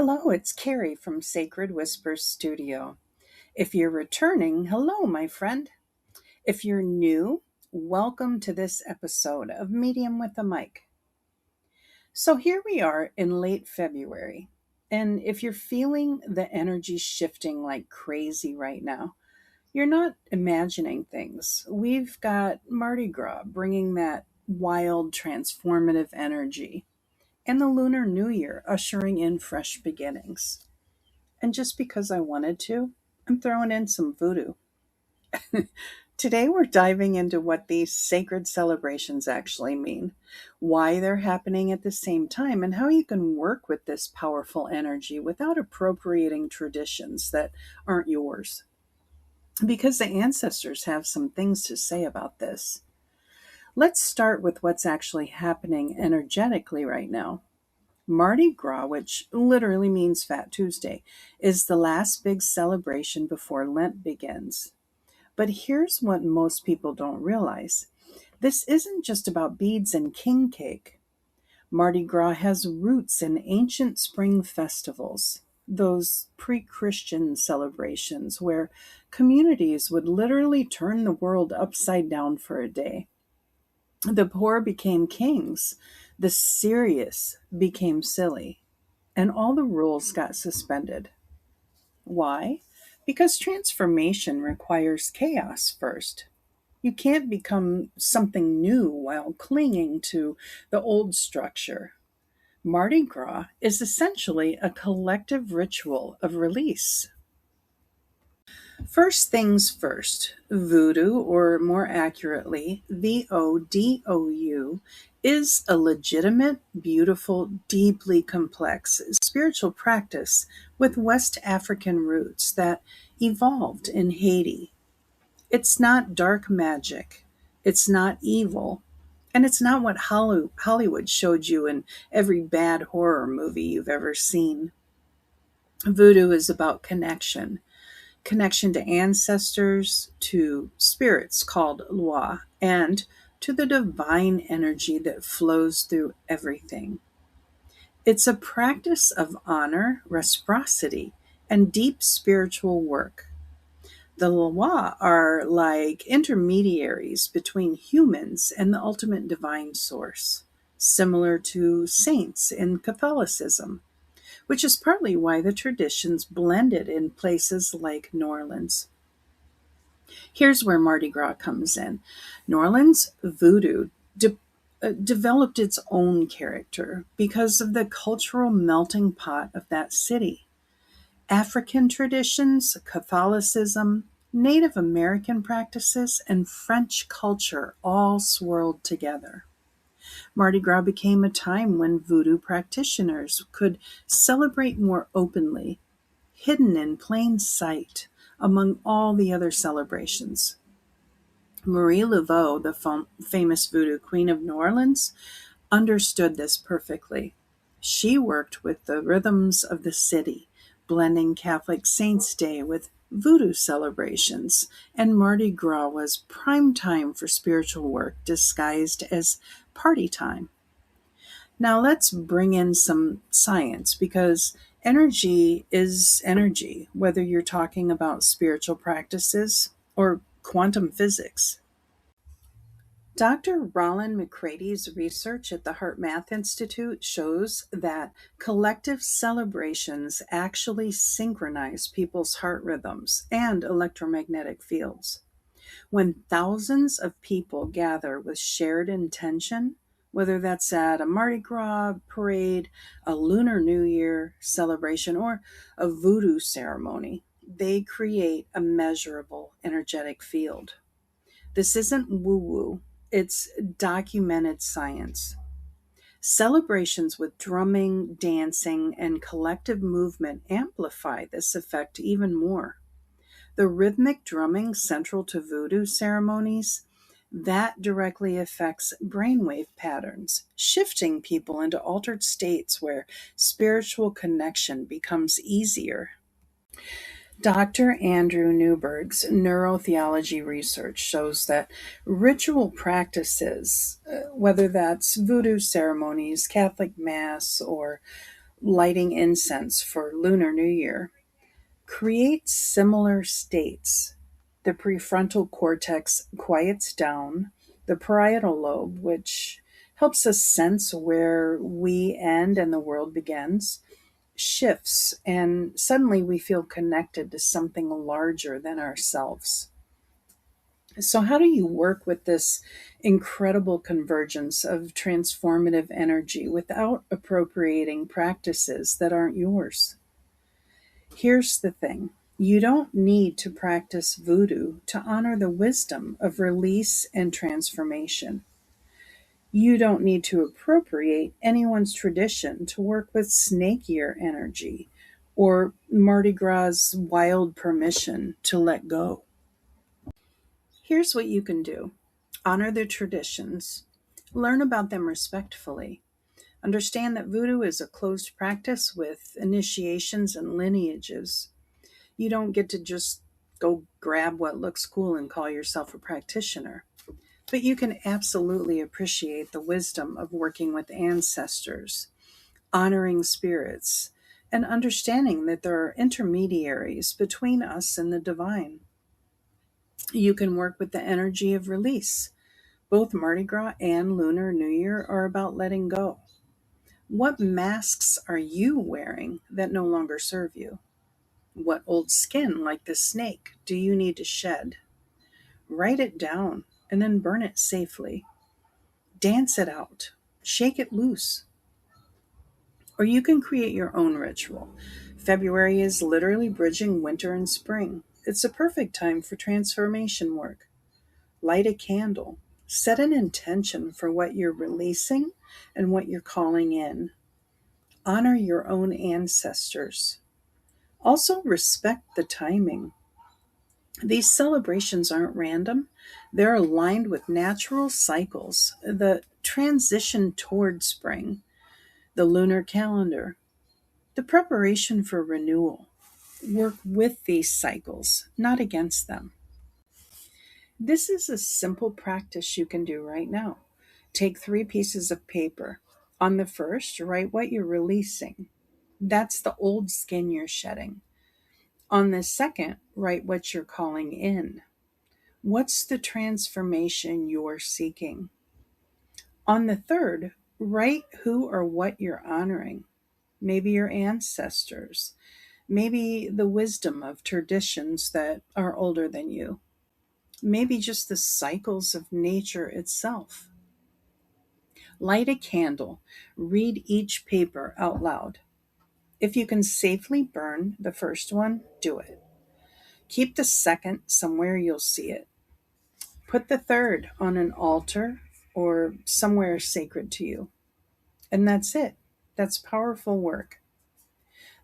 Hello, it's Kari from Sacred Whispers Studio. If you're returning, hello, my friend. If you're new, welcome to this episode of Medium with a Mic. So here we are in late February, and if you're feeling the energy shifting like crazy right now, you're not imagining things. We've got Mardi Gras bringing that wild, transformative energy, and the Lunar New Year ushering in fresh beginnings. And just because I wanted to, I'm throwing in some voodoo. Today, we're diving into what these sacred celebrations actually mean, why they're happening at the same time, and how you can work with this powerful energy without appropriating traditions that aren't yours. Because the ancestors have some things to say about this. Let's start with what's actually happening energetically right now. Mardi Gras, which literally means Fat Tuesday, is the last big celebration before Lent begins. But here's what most people don't realize. This isn't just about beads and king cake. Mardi Gras has roots in ancient spring festivals, those pre-Christian celebrations where communities would literally turn the world upside down for a day. The poor became kings, the serious became silly, and all the rules got suspended. Why? Because transformation requires chaos first. You can't become something new while clinging to the old structure. Mardi Gras is essentially a collective ritual of release. First things first, voodoo, or more accurately, VODOU, is a legitimate, beautiful, deeply complex spiritual practice with West African roots that evolved in Haiti. It's not dark magic, it's not evil, and it's not what Hollywood showed you in every bad horror movie you've ever seen. Voodoo is about connection to ancestors, to spirits called Loi, and to the divine energy that flows through everything. It's a practice of honor, reciprocity, and deep spiritual work. The Loi are like intermediaries between humans and the ultimate divine source, similar to saints in Catholicism, which is partly why the traditions blended in places like New Orleans. Here's where Mardi Gras comes in. New Orleans voodoo developed its own character because of the cultural melting pot of that city. African traditions, Catholicism, Native American practices, and French culture all swirled together. Mardi Gras became a time when voodoo practitioners could celebrate more openly, hidden in plain sight among all the other celebrations. Marie Laveau, the famous voodoo queen of New Orleans, understood this perfectly. She worked with the rhythms of the city, blending Catholic Saints' Day with voodoo celebrations, and Mardi Gras was prime time for spiritual work disguised as party time. Now let's bring in some science because energy is energy, whether you're talking about spiritual practices or quantum physics. Dr. Roland McCrady's research at the Heart Math Institute shows that collective celebrations actually synchronize people's heart rhythms and electromagnetic fields. When thousands of people gather with shared intention, whether that's at a Mardi Gras parade, a Lunar New Year celebration, or a voodoo ceremony, they create a measurable energetic field. This isn't woo-woo, it's documented science. Celebrations with drumming, dancing, and collective movement amplify this effect even more. The rhythmic drumming central to voodoo ceremonies, that directly affects brainwave patterns, shifting people into altered states where spiritual connection becomes easier. Dr. Andrew Newberg's neurotheology research shows that ritual practices, whether that's voodoo ceremonies, Catholic Mass, or lighting incense for Lunar New Year, creates similar states. The prefrontal cortex quiets down, the parietal lobe, which helps us sense where we end and the world begins, shifts, and suddenly we feel connected to something larger than ourselves. So, how do you work with this incredible convergence of transformative energy without appropriating practices that aren't yours? Here's the thing: you don't need to practice voodoo to honor the wisdom of release and transformation. You don't need to appropriate anyone's tradition to work with snake year energy or Mardi Gras' wild permission to let go. Here's what you can do: honor their traditions, learn about them respectfully, understand that voodoo is a closed practice with initiations and lineages. You don't get to just go grab what looks cool and call yourself a practitioner. But you can absolutely appreciate the wisdom of working with ancestors, honoring spirits, and understanding that there are intermediaries between us and the divine. You can work with the energy of release. Both Mardi Gras and Lunar New Year are about letting go. What masks are you wearing that no longer serve you? What old skin, like the snake, do you need to shed? Write it down and then burn it safely. Dance it out. Shake it loose. Or you can create your own ritual. February is literally bridging winter and spring. It's a perfect time for transformation work. Light a candle. Set an intention for what you're releasing and what you're calling in. Honor your own ancestors. Also, respect the timing. These celebrations aren't random. They're aligned with natural cycles, the transition toward spring, the lunar calendar, the preparation for renewal. Work with these cycles, not against them. This is a simple practice you can do right now. Take 3 pieces of paper. On the first, write what you're releasing. That's the old skin you're shedding. On the second, write what you're calling in. What's the transformation you're seeking? On the third, write who or what you're honoring. Maybe your ancestors, maybe the wisdom of traditions that are older than you, maybe just the cycles of nature itself. Light a candle, read each paper out loud. If you can safely burn the first one, do it. Keep the second somewhere you'll see it. Put the third on an altar or somewhere sacred to you. And that's it. That's powerful work.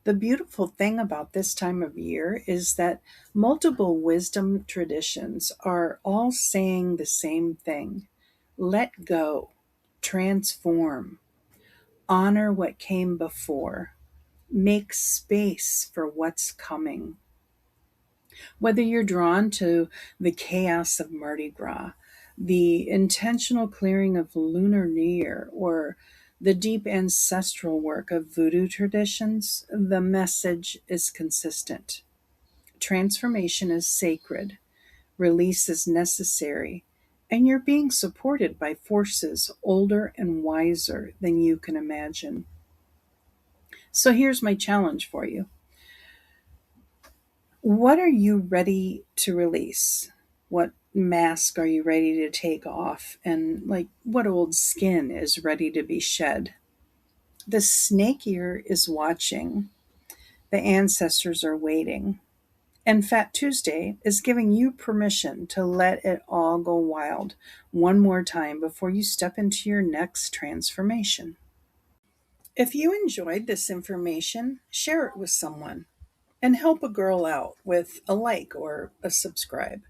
The beautiful thing about this time of year is that multiple wisdom traditions are all saying the same thing: let go, transform, honor what came before, make space for what's coming. Whether you're drawn to the chaos of Mardi Gras, the intentional clearing of Lunar New Year, or the deep ancestral work of voodoo traditions, the message is consistent. Transformation is sacred, release is necessary, and you're being supported by forces older and wiser than you can imagine. So here's my challenge for you. What are you ready to release? What mask are you ready to take off? And what old skin is ready to be shed? The snake ear is watching. The ancestors are waiting. And Fat Tuesday is giving you permission to let it all go wild one more time before you step into your next transformation. If you enjoyed this information, share it with someone and help a girl out with a like or a subscribe.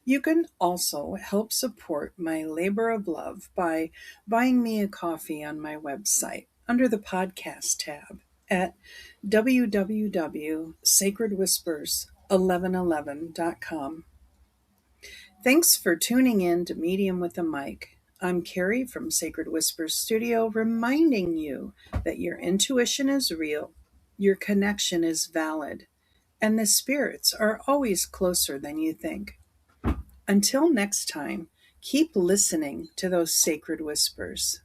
You can also help support my labor of love by buying me a coffee on my website under the podcast tab at www.sacredwhispers1111.com. Thanks for tuning in to Medium with a Mic. I'm Kari from Sacred Whispers Studio, reminding you that your intuition is real, your connection is valid, and the spirits are always closer than you think. Until next time, keep listening to those sacred whispers.